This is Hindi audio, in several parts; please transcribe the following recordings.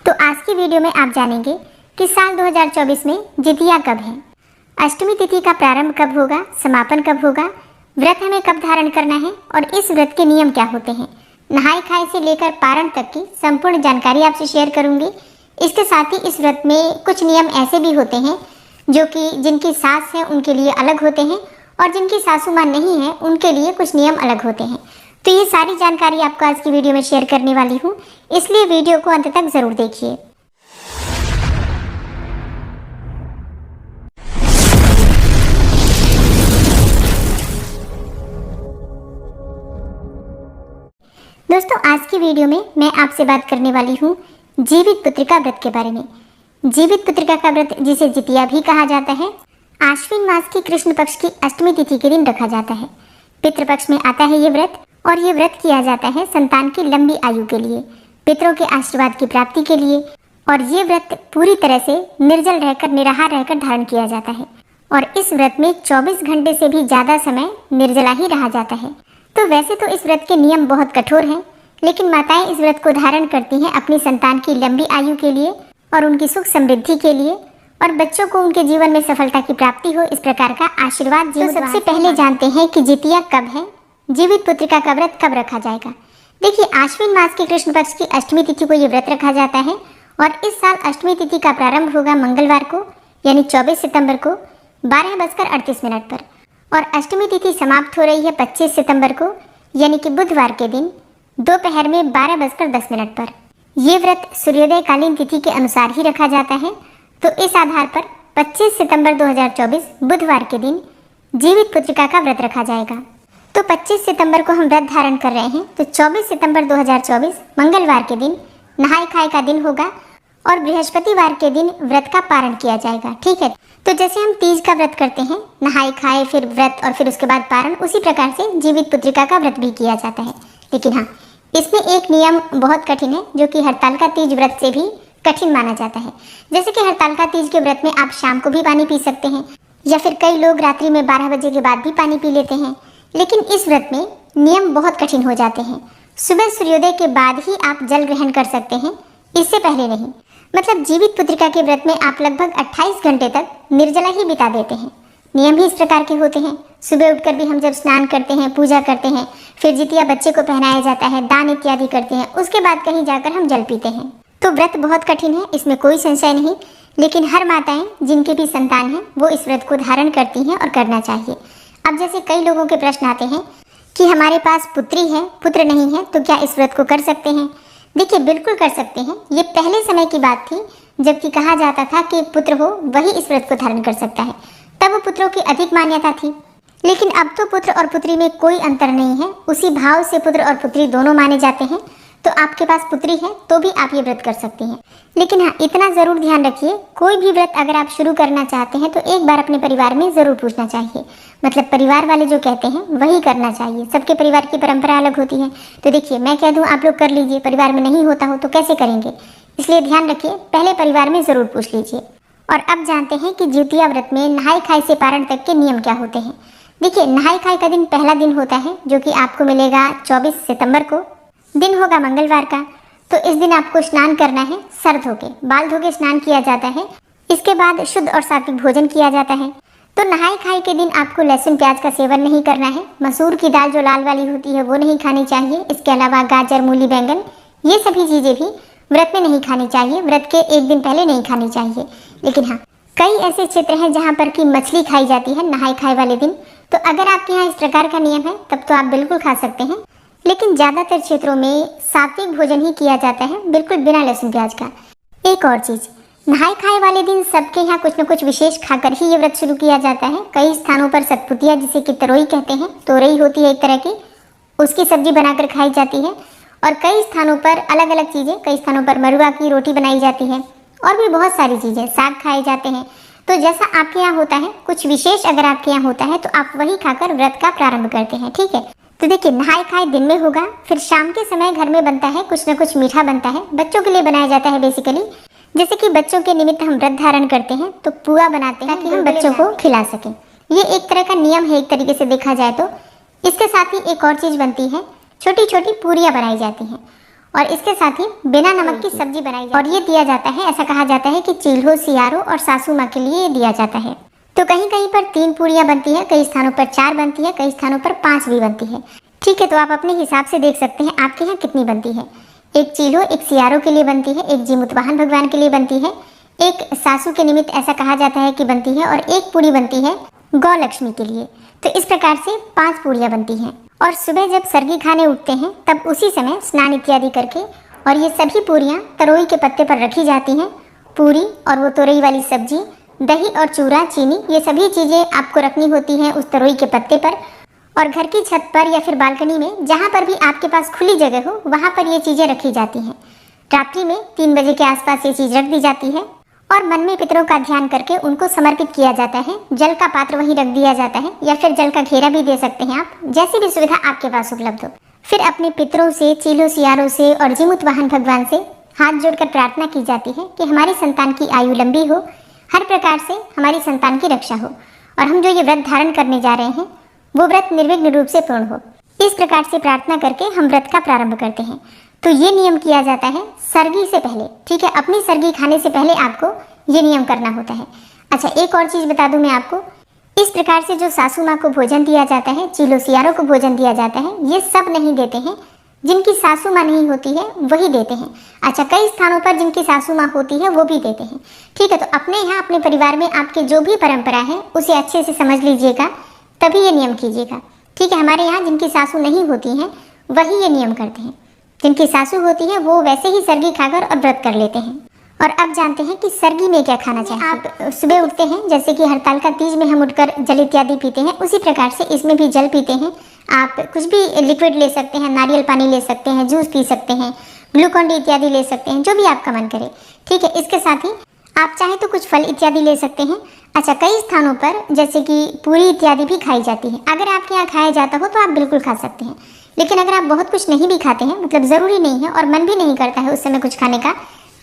तो आज की वीडियो में आप जानेंगे कि साल 2024 में जितिया कब है, अष्टमी तिथि का प्रारंभ कब होगा, समापन कब होगा, व्रत हमें कब धारण करना है और इस व्रत के नियम क्या होते हैं। नहाय खाए से लेकर पारण तक की संपूर्ण जानकारी आपसे शेयर करूंगी। इसके साथ ही इस व्रत में कुछ नियम ऐसे भी होते हैं जो कि जिनकी सास है उनके लिए अलग होते हैं और जिनकी सासू माँ नहीं है उनके लिए कुछ नियम अलग होते हैं। तो ये सारी जानकारी आपको आज की वीडियो में शेयर करने वाली हूँ, इसलिए वीडियो को अंत तक जरूर देखिए। दोस्तों, आज की वीडियो में मैं आपसे बात करने वाली हूँ जीवित पुत्रिका व्रत के बारे में। जीवित पुत्रिका का व्रत, जिसे जितिया भी कहा जाता है, आश्विन मास की कृष्ण पक्ष की अष्टमी तिथि के दिन रखा जाता है। पितृपक्ष में आता है ये व्रत और ये व्रत किया जाता है संतान की लंबी आयु के लिए, पितरों के आशीर्वाद की प्राप्ति के लिए। और ये व्रत पूरी तरह से निर्जल रहकर, निराहार रहकर धारण किया जाता है और इस व्रत में 24 घंटे से भी ज़्यादा समय निर्जला ही रहा जाता है। तो वैसे तो इस व्रत के नियम बहुत कठोर हैं, लेकिन माताएं इस व्रत को धारण करती हैं अपनी संतान की लंबी आयु के लिए और उनकी सुख समृद्धि के लिए और बच्चों को उनके जीवन में सफलता की प्राप्ति हो, इस प्रकार का आशीर्वाद। तो सबसे पहले जानते हैं कि जितिया कब है, जीवित पुत्रिका का व्रत कब रखा जाएगा। देखिए, आश्विन मास की कृष्ण पक्ष की अष्टमी तिथि को ये व्रत रखा जाता है और इस साल अष्टमी तिथि का प्रारंभ होगा मंगलवार को, यानी 24 सितंबर को 12:38 पर और अष्टमी तिथि समाप्त हो रही है 25 सितंबर को, यानी कि बुधवार के दिन दोपहर में 12:10 पर। ये व्रत सूर्योदय कालीन तिथि के अनुसार ही रखा जाता है। तो इस आधार पर 25 सितंबर 2024 बुधवार के दिन जीवित पुत्रिका का व्रत रखा जाएगा। तो 25 सितंबर को हम व्रत धारण कर रहे हैं, तो 24 सितंबर 2024 मंगलवार के दिन नहाय खाए का दिन होगा और बृहस्पतिवार के दिन व्रत का पारण किया जाएगा। ठीक है, तो जैसे हम तीज का व्रत करते हैं, नहाय खाए फिर व्रत और फिर उसके बाद पारण, उसी प्रकार से जीवित पुत्रिका का व्रत भी किया जाता है। लेकिन हाँ, इसमें एक नियम बहुत कठिन है जो कि हड़तालिका तीज व्रत से भी कठिन माना जाता है। जैसे कि हड़तालिका तीज के व्रत में आप शाम को भी पानी पी सकते हैं या फिर कई लोग रात्रि में 12 बजे के बाद भी पानी पी लेते हैं, लेकिन इस व्रत में नियम बहुत कठिन हो जाते हैं। सुबह सूर्योदय के बाद ही आप जल ग्रहण कर सकते हैं, इससे पहले नहीं। मतलब जीवित पुत्रिका के व्रत में आप लगभग 28 घंटे तक निर्जला ही बिता देते हैं। नियम भी इस प्रकार के होते हैं। सुबह उठकर भी हम जब स्नान करते हैं, पूजा करते हैं, फिर जितिया बच्चे को पहनाया जाता है, दान इत्यादि करते हैं, उसके बाद कहीं जाकर हम जल पीते हैं। तो व्रत बहुत कठिन है, इसमें कोई संशय नहीं, लेकिन हर माताएं जिनके भी संतान हैं वो इस व्रत को धारण करती हैं और करना चाहिए। अब जैसे कई लोगों के प्रश्न आते हैं कि हमारे पास पुत्री है, पुत्र नहीं है, तो क्या इस व्रत को कर सकते हैं। देखिए, बिल्कुल कर सकते हैं। ये पहले समय की बात थी जबकि कहा जाता था कि पुत्र हो वही इस व्रत को धारण कर सकता है, तब पुत्रों की अधिक मान्यता थी। लेकिन अब तो पुत्र और पुत्री में कोई अंतर नहीं है, उसी भाव से पुत्र और पुत्री दोनों माने जाते हैं। तो आपके पास पुत्री है तो भी आप ये व्रत कर सकते हैं। लेकिन हाँ, इतना ज़रूर ध्यान रखिए, कोई भी व्रत अगर आप शुरू करना चाहते हैं तो एक बार अपने परिवार में ज़रूर पूछना चाहिए। मतलब परिवार वाले जो कहते हैं वही करना चाहिए। सबके परिवार की परंपरा अलग होती है। तो देखिए, मैं कह दूँ आप लोग कर लीजिए, परिवार में नहीं होता हो तो कैसे करेंगे, इसलिए ध्यान रखिए, पहले परिवार में ज़रूर पूछ लीजिए। और अब जानते हैं कि जितिया व्रत में नहाय खाए से पारण तक के नियम क्या होते हैं। देखिए, नहाय खाए का दिन पहला दिन होता है जो कि आपको मिलेगा 24 सितंबर को, दिन होगा मंगलवार का। तो इस दिन आपको स्नान करना है, सर धोके, बाल धोके स्नान किया जाता है। इसके बाद शुद्ध और सात्विक भोजन किया जाता है। तो नहाय खाए के दिन आपको लहसुन प्याज का सेवन नहीं करना है। मसूर की दाल जो लाल वाली होती है वो नहीं खानी चाहिए। इसके अलावा गाजर, मूली, बैंगन, ये सभी चीज़ें भी व्रत में नहीं खानी चाहिए, व्रत के एक दिन पहले नहीं खानी चाहिए। लेकिन हाँ, कई ऐसे क्षेत्र हैं जहाँ पर कि मछली खाई जाती है नहाय खाए वाले दिन। तो अगर आपके यहाँ इस प्रकार का नियम है तब तो आप बिल्कुल खा सकते हैं। लेकिन ज़्यादातर क्षेत्रों में सात्विक भोजन ही किया जाता है, बिल्कुल बिना लहसुन प्याज का। एक और चीज़, नहाय खाए वाले दिन सबके यहाँ कुछ न कुछ विशेष खाकर ही ये व्रत शुरू किया जाता है। कई स्थानों पर सतपुतिया, जिसे कि तरोई कहते हैं, तोरई होती है एक तरह की, उसकी सब्जी बनाकर खाई जाती है। और कई स्थानों पर अलग अलग चीज़ें, कई स्थानों पर मरुआ की रोटी बनाई जाती है और भी बहुत सारी चीज़ें, साग खाए जाते हैं। तो जैसा आपके यहाँ होता है, कुछ विशेष अगर आपके यहाँ होता है तो आप वही खाकर व्रत का प्रारंभ करते हैं। ठीक है, तो देखिए, नहाय खाए दिन में होगा, फिर शाम के समय घर में बनता है, कुछ न कुछ मीठा बनता है, बच्चों के लिए बनाया जाता है बेसिकली। जैसे कि बच्चों के निमित्त हम व्रत धारण करते हैं तो पुआ बनाते हैं ताकि हम बच्चों को खिला सकें। ये एक तरह का नियम है, एक तरीके से देखा जाए तो। इसके साथ ही एक और चीज़ बनती है, छोटी छोटी पूरियाँ बनाई जाती हैं और इसके साथ ही बिना नमक की सब्जी बनाई जाती है। और ये दिया जाता है, ऐसा कहा जाता है कि चील्हो, सियारो और सासू माँ के लिए ये दिया जाता है। तो कहीं कहीं पर 3 पूरियाँ बनती है, कई स्थानों पर 4 बनती है, कई स्थानों पर 5 भी बनती है। ठीक है, तो आप अपने हिसाब से देख सकते हैं आपके यहाँ कितनी बनती है। एक चील्हो, एक सियारो के लिए बनती है, एक जीमूत वाहन भगवान के लिए बनती है, एक सासू के निमित्त ऐसा कहा जाता है कि बनती है, और एक पूरी बनती है गौ लक्ष्मी के लिए। तो इस प्रकार से 5 पूरियाँ बनती हैं। और सुबह जब सरगी खाने उठते हैं तब उसी समय स्नान इत्यादि करके और ये सभी पूरियाँ तरोई के पत्ते पर रखी जाती हैं। पूरी और वो तरोई वाली सब्जी, दही और चूरा, चीनी, ये सभी चीज़ें आपको रखनी होती हैं उस तरोई के पत्ते पर। और घर की छत पर या फिर बालकनी में, जहाँ पर भी आपके पास खुली जगह हो, वहाँ पर ये चीज़ें रखी जाती हैं। रात्रि में 3 बजे के आसपास ये चीज़ रख दी जाती है और मन में पितरों का ध्यान करके उनको समर्पित किया जाता है। जल का पात्र वहीं रख दिया जाता है या फिर जल का घेरा भी दे सकते हैं आप, जैसी भी सुविधा आपके पास उपलब्ध हो। फिर अपने पितरों से, चील्हो सियारों से और जीमूत वाहन भगवान से हाथ जोड़कर प्रार्थना की जाती है कि हमारी संतान की आयु लंबी हो, हर प्रकार से हमारी संतान की रक्षा हो और हम जो ये व्रत धारण करने जा रहे हैं वो व्रत निर्विघ्न रूप से पूर्ण हो। इस प्रकार से प्रार्थना करके हम व्रत का प्रारंभ करते हैं। तो ये नियम किया जाता है सरगी से पहले। ठीक है, अपनी सरगी खाने से पहले आपको ये नियम करना होता है। अच्छा, एक और चीज़ बता दूं मैं आपको, इस प्रकार से जो सासू माँ को भोजन दिया जाता है, चील्हो सियारों को भोजन दिया जाता है, ये सब नहीं देते हैं। जिनकी सासू माँ नहीं होती है वही देते हैं। अच्छा, कई स्थानों पर जिनकी सासू माँ होती है वो भी देते हैं। ठीक है, तो अपने यहाँ अपने परिवार में आपके जो भी परंपरा है उसे अच्छे से समझ लीजिएगा, तभी ये नियम कीजिएगा। ठीक है, हमारे यहाँ जिनकी सासू नहीं होती हैं वही ये नियम करते हैं। जिनकी सासू होती है वो वैसे ही सरगी खाकर और व्रत कर लेते हैं। और अब जानते हैं कि सरगी में क्या खाना चाहिए। आप सुबह उठते हैं, जैसे कि हरतालिका तीज में हम उठकर जल इत्यादि पीते हैं, उसी प्रकार से इसमें भी जल पीते हैं। आप कुछ भी लिक्विड ले सकते हैं, नारियल पानी ले सकते हैं, जूस पी सकते हैं, ग्लूकॉन डी इत्यादि ले सकते हैं, जो भी आपका मन करे। ठीक है, इसके साथ ही आप चाहें तो कुछ फल इत्यादि ले सकते हैं। अच्छा, कई स्थानों पर जैसे कि पूरी इत्यादि भी खाई जाती है। अगर आपके यहाँ खाया जाता हो तो आप बिल्कुल खा सकते हैं, लेकिन अगर आप बहुत कुछ नहीं भी खाते हैं, मतलब ज़रूरी नहीं है और मन भी नहीं करता है उस समय कुछ खाने का,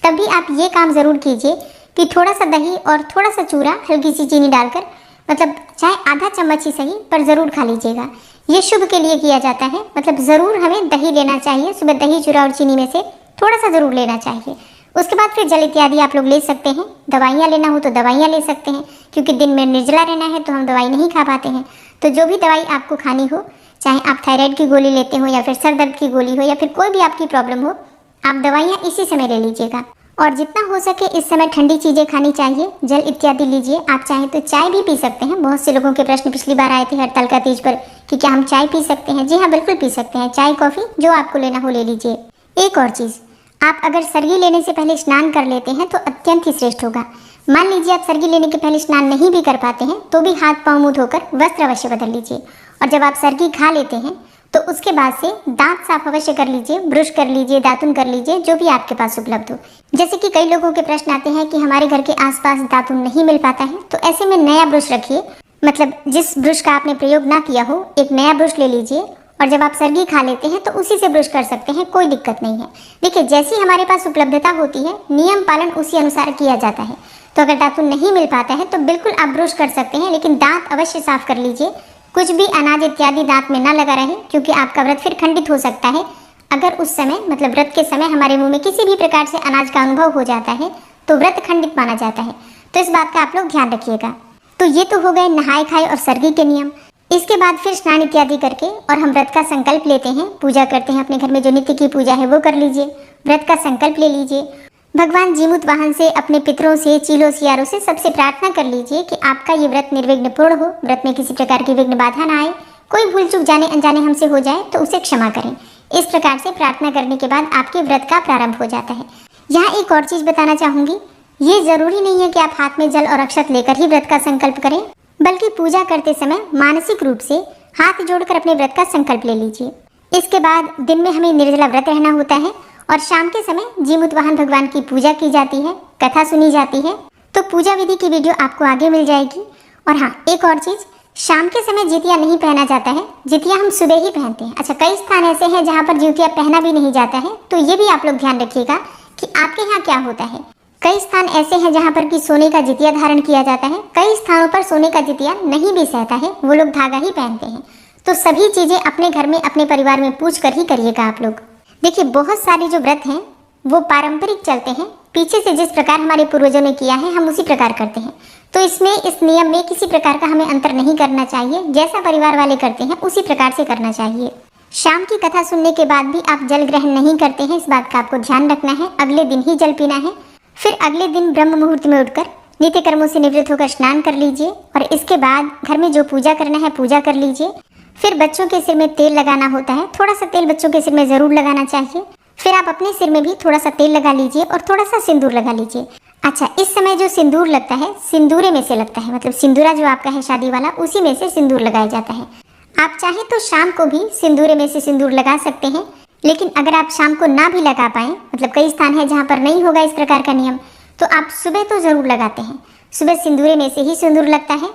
तब भी आप ये काम ज़रूर कीजिए कि थोड़ा सा दही और थोड़ा सा चूरा, हल्की सी चीनी डालकर, मतलब चाहे आधा चम्मच ही सही पर ज़रूर खा लीजिएगा। ये शुभ के लिए किया जाता है, मतलब ज़रूर हमें दही लेना चाहिए। सुबह दही, चूरा और चीनी में से थोड़ा सा ज़रूर लेना चाहिए। उसके बाद फिर जल इत्यादि आप लोग ले सकते हैं। दवाइयाँ लेना हो तो दवाइयाँ ले सकते हैं, क्योंकि दिन में निर्जला रहना है तो हम दवाई नहीं खा पाते हैं। तो जो भी दवाई आपको खानी हो, चाहे आप थायराइड की गोली लेते हो या फिर सर दर्द की गोली हो या फिर कोई भी आपकी प्रॉब्लम हो, आप दवाइयाँ इसी समय ले लीजिएगा। और जितना हो सके इस समय ठंडी चीज़ें खानी चाहिए, जल इत्यादि लीजिए। आप चाहें तो चाय भी पी सकते हैं। बहुत से लोगों के प्रश्न पिछली बार आए थे हरतालिका तीज पर कि क्या हम चाय पी सकते हैं। जी हाँ, बिल्कुल पी सकते हैं। चाय, कॉफ़ी जो आपको लेना हो ले लीजिए। एक और चीज़, आप अगर सरगी लेने से पहले स्नान कर लेते हैं तो अत्यंत ही श्रेष्ठ होगा। मान लीजिए आप सरगी लेने के पहले स्नान नहीं भी कर पाते हैं तो भी हाथ पाँव मुँह धोकर वस्त्र अवश्य बदल लीजिए। और जब आप सरगी खा लेते हैं तो उसके बाद से दांत साफ अवश्य कर लीजिए, ब्रश कर लीजिए, दातुन कर लीजिए, जो भी आपके पास उपलब्ध हो। जैसे कि कई लोगों के प्रश्न आते हैं कि हमारे घर के आसपास दातुन नहीं मिल पाता है, तो ऐसे में नया ब्रश रखिए। मतलब जिस ब्रश का आपने प्रयोग ना किया हो, एक नया ब्रश ले लीजिए और जब आप सरगी खा लेते हैं तो उसी से ब्रश कर सकते हैं, कोई दिक्कत नहीं है। देखिए, जैसी हमारे पास उपलब्धता होती है, नियम पालन उसी अनुसार किया जाता है। तो अगर दातुन नहीं मिल पाता है तो बिल्कुल आप ब्रश कर सकते हैं, लेकिन दांत अवश्य साफ कर लीजिए। कुछ भी अनाज इत्यादि दांत में ना लगा रहे, क्योंकि आपका व्रत फिर खंडित हो सकता है। अगर उस समय, मतलब व्रत के समय हमारे मुंह में किसी भी प्रकार से अनाज का अनुभव हो जाता है तो व्रत खंडित माना जाता है। तो इस बात का आप लोग ध्यान रखिएगा। तो ये तो हो गए नहाए खाए और सरगी के नियम। इसके बाद फिर स्नान इत्यादि करके और हम व्रत का संकल्प लेते हैं, पूजा करते हैं। अपने घर में जो नित्य की पूजा है वो कर लीजिए, व्रत का संकल्प ले लीजिए। भगवान जीमूत वाहन से, अपने पितरों से, चील्हो सियारों से सबसे प्रार्थना कर लीजिए कि आपका ये व्रत निर्विघ्न पूर्ण हो, व्रत में किसी प्रकार की विघ्न बाधा ना आए, कोई भूल चूक जाने अनजाने हमसे हो जाए तो उसे क्षमा करें। इस प्रकार से प्रार्थना करने के बाद आपके व्रत का प्रारंभ हो जाता है। यहाँ एक और चीज़ बताना चाहूँगी, ये जरूरी नहीं है कि आप हाथ में जल और अक्षत लेकर ही व्रत का संकल्प करें, बल्कि पूजा करते समय मानसिक रूप से हाथ जोड़कर अपने व्रत का संकल्प ले लीजिए। इसके बाद दिन में हमें निर्जला व्रत रहना होता है और शाम के समय जीमूत वाहन भगवान की पूजा की जाती है, कथा सुनी जाती है। तो पूजा विधि की वीडियो आपको आगे मिल जाएगी। और हाँ, एक और चीज़, शाम के समय जितिया नहीं पहना जाता है, जितिया हम सुबह ही पहनते हैं। अच्छा, कई स्थान ऐसे हैं जहाँ पर जितिया पहना भी नहीं जाता है, तो ये भी आप लोग ध्यान रखिएगा कि आपके यहाँ क्या होता है। कई स्थान ऐसे हैं जहाँ पर कि सोने का जितिया धारण किया जाता है, कई स्थानों पर सोने का जितिया नहीं भी सहता है, वो लोग धागा ही पहनते हैं। तो सभी चीज़ें अपने घर में, अपने परिवार में पूछ कर ही करिएगा आप लोग। देखिए, बहुत सारे जो व्रत हैं वो पारंपरिक चलते हैं, पीछे से जिस प्रकार हमारे पूर्वजों ने किया है हम उसी प्रकार करते हैं। तो इसमें इस नियम में किसी प्रकार का हमें अंतर नहीं करना चाहिए, जैसा परिवार वाले करते हैं उसी प्रकार से करना चाहिए। शाम की कथा सुनने के बाद भी आप जल ग्रहण नहीं करते हैं, इस बात का आपको ध्यान रखना है। अगले दिन ही जल पीना है। फिर अगले दिन ब्रह्म मुहूर्त में उठकर नित्य कर्मों से निवृत्त होकर स्नान कर लीजिए और इसके बाद घर में जो पूजा करना है पूजा कर लीजिए। फिर बच्चों के सिर में तेल लगाना होता है, थोड़ा सा तेल बच्चों के सिर में जरूर लगाना चाहिए। फिर आप अपने सिर में भी थोड़ा सा तेल लगा लीजिए और थोड़ा सा सिंदूर लगा लीजिए। अच्छा, इस समय जो सिंदूर लगता है सिंदूरे में से लगता है, मतलब सिंदूरा जो आपका है शादी वाला, उसी में से सिंदूर लगाया जाता है। आप चाहे तो शाम को भी सिंदूरे में से सिंदूर लगा सकते हैं, लेकिन अगर आप शाम को ना भी लगा पाए, मतलब कई स्थान है जहाँ पर नहीं होगा इस प्रकार का नियम, तो आप सुबह तो जरूर लगाते हैं। सुबह सिंदूरे में से ही सिंदूर लगता है।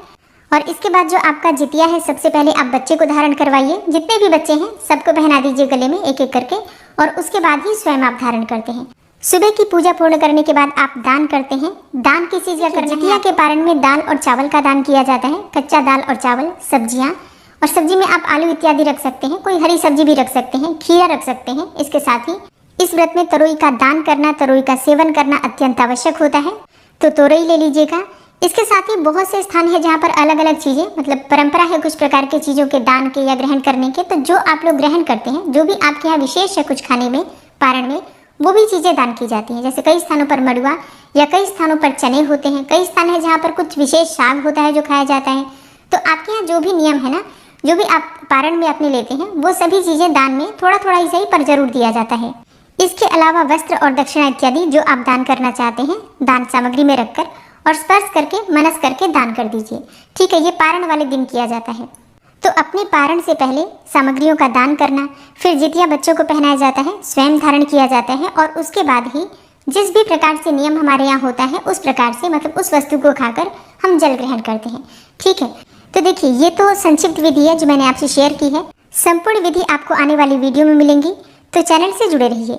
और इसके बाद जो आपका जितिया है, सबसे पहले आप बच्चे को धारण करवाइए। जितने भी बच्चे हैं सबको पहना दीजिए गले में एक एक करके, और उसके बाद ही स्वयं आप धारण करते हैं। सुबह की पूजा पूर्ण करने के बाद आप दान करते हैं। दान किस चीज का करना है? जितिया के पारण में दाल और चावल का दान किया जाता है। कच्चा दाल और चावल, सब्जियां, और सब्जी में आप आलू इत्यादि रख सकते हैं, कोई हरी सब्जी भी रख सकते हैं, खीरा रख सकते हैं। इसके साथ ही इस व्रत में तरोई का दान करना, तरोई का सेवन करना अत्यंत आवश्यक होता है, तो तोरई ले लीजिएगा। इसके साथ ही बहुत से स्थान है जहाँ पर अलग अलग चीज़ें, मतलब परंपरा है कुछ प्रकार के चीज़ों के दान के या ग्रहण करने के, तो जो आप लोग ग्रहण करते हैं, जो भी आपके यहाँ विशेष है कुछ खाने में, पारण में, वो भी चीज़ें दान की जाती हैं। जैसे कई स्थानों पर मड़ुआ या कई स्थानों पर चने होते हैं, कई स्थान है जहाँ पर कुछ विशेष साग होता है जो खाया जाता है। तो आपके यहाँ जो भी नियम है ना, जो भी आप पारण में अपने लेते हैं, वो सभी चीज़ें दान में थोड़ा थोड़ा ही सही पर जरूर दिया जाता है। इसके अलावा वस्त्र और दक्षिणा इत्यादि जो आप दान करना चाहते हैं, दान सामग्री में रखकर और स्पर्श करके मनस करके दान कर दीजिए। ठीक है, ये पारण वाले दिन किया जाता है। तो अपने पारण से पहले सामग्रियों का दान करना, फिर जितिया बच्चों को पहनाया जाता है, स्वयं धारण किया जाता है, और उसके बाद ही जिस भी प्रकार से नियम हमारे यहाँ होता है उस प्रकार से, मतलब उस वस्तु को खाकर हम जल ग्रहण करते हैं। ठीक है, तो देखिए ये तो संक्षिप्त विधि है जो मैंने आपसे शेयर की है। संपूर्ण विधि आपको आने वाली वीडियो में मिलेंगी, तो चैनल से जुड़े रहिए।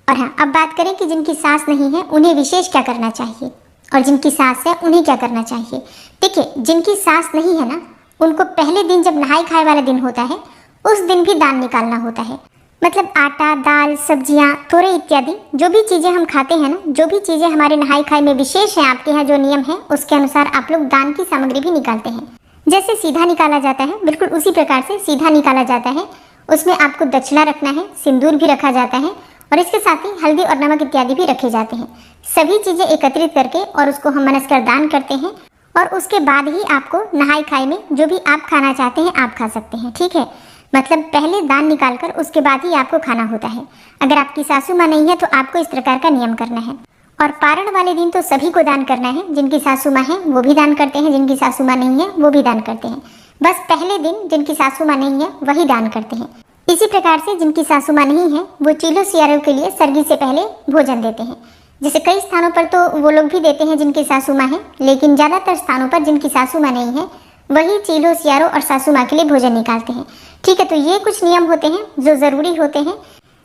और हाँ, अब बात करें कि जिनकी सास नहीं है उन्हें विशेष क्या करना चाहिए, और जिनकी सास है उन्हें क्या करना चाहिए। देखिए, जिनकी सास नहीं है ना, उनको पहले दिन जब नहाई खाए वाला दिन होता है, उस दिन भी दान निकालना होता है। मतलब आटा, दाल, सब्जियां, तोरई इत्यादि जो भी चीज़ें हम खाते हैं ना, जो भी चीज़ें हमारे नहाई खाए में विशेष है, आपके यहाँ जो नियम है उसके अनुसार आप लोग दान की सामग्री भी निकालते हैं। जैसे सीधा निकाला जाता है, बिल्कुल उसी प्रकार से सीधा निकाला जाता है। उसमें आपको दक्षिणा रखना है, सिंदूर भी रखा जाता है, और इसके साथ ही हल्दी और नमक इत्यादि भी रखे जाते हैं। सभी चीज़ें एकत्रित करके और उसको हम मनस कर दान करते हैं, और उसके बाद ही आपको नहाई खाई में जो भी आप खाना चाहते हैं आप खा सकते हैं। ठीक है, मतलब पहले दान निकालकर उसके बाद ही आपको खाना होता है। अगर आपकी सासू माँ नहीं है तो आपको इस प्रकार का नियम करना है। और पारण वाले दिन तो सभी को दान करना है। जिनकी सासू माँ है वो भी दान करते हैं, जिनकी सासू माँ नहीं है वो भी दान करते हैं। बस पहले दिन जिनकी सासू माँ नहीं है वही दान करते हैं। इसी प्रकार से जिनकी सासू माँ नहीं है वो चीलो सियारों के लिए सर्गी से पहले भोजन देते हैं। जैसे कई स्थानों पर तो वो लोग भी देते हैं जिनकी सासू माँ है, लेकिन ज़्यादातर स्थानों पर जिनकी सासू माँ नहीं है वही चीलो सियारों और सासू माँ के लिए भोजन निकालते हैं। ठीक है, तो ये कुछ नियम होते हैं जो ज़रूरी होते हैं।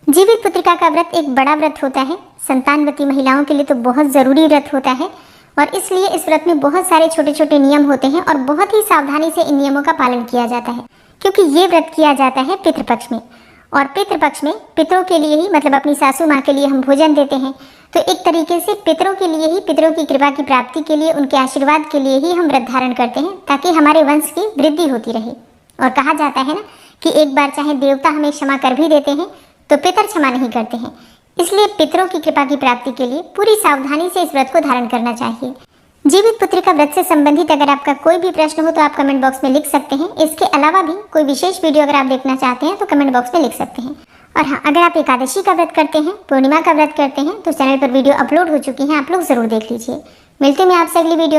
जीवित पुत्रिका का व्रत एक बड़ा व्रत होता है, संतानवती महिलाओं के लिए तो बहुत ज़रूरी व्रत होता है, और इसलिए इस व्रत में बहुत सारे छोटे छोटे नियम होते हैं और बहुत ही सावधानी से इन नियमों का पालन किया जाता है, क्योंकि ये व्रत किया जाता है पितृपक्ष में। और पितृपक्ष में पितरों के लिए ही, मतलब अपनी सासू माँ के लिए हम भोजन देते हैं। तो एक तरीके से पितरों के लिए ही, पितरों की कृपा की प्राप्ति के लिए, उनके आशीर्वाद के लिए ही हम व्रत धारण करते हैं, ताकि हमारे वंश की वृद्धि होती रहे। और कहा जाता है ना कि एक बार चाहे देवता हमें क्षमा कर भी देते हैं तो पितर क्षमा नहीं करते हैं। इसलिए पितरों की कृपा की प्राप्ति के लिए पूरी सावधानी से इस व्रत को धारण करना चाहिए। जीवित पुत्रिका व्रत से संबंधित अगर आपका कोई भी प्रश्न हो तो आप कमेंट बॉक्स में लिख सकते हैं। इसके अलावा भी कोई विशेष वीडियो अगर आप देखना चाहते हैं तो कमेंट बॉक्स में लिख सकते हैं। और हाँ, अगर आप एकादशी का व्रत करते हैं, पूर्णिमा का व्रत करते हैं, तो चैनल पर वीडियो अपलोड हो चुकी है, आप लोग जरूर देख लीजिए। मिलते हैं आपसे अगली वीडियो।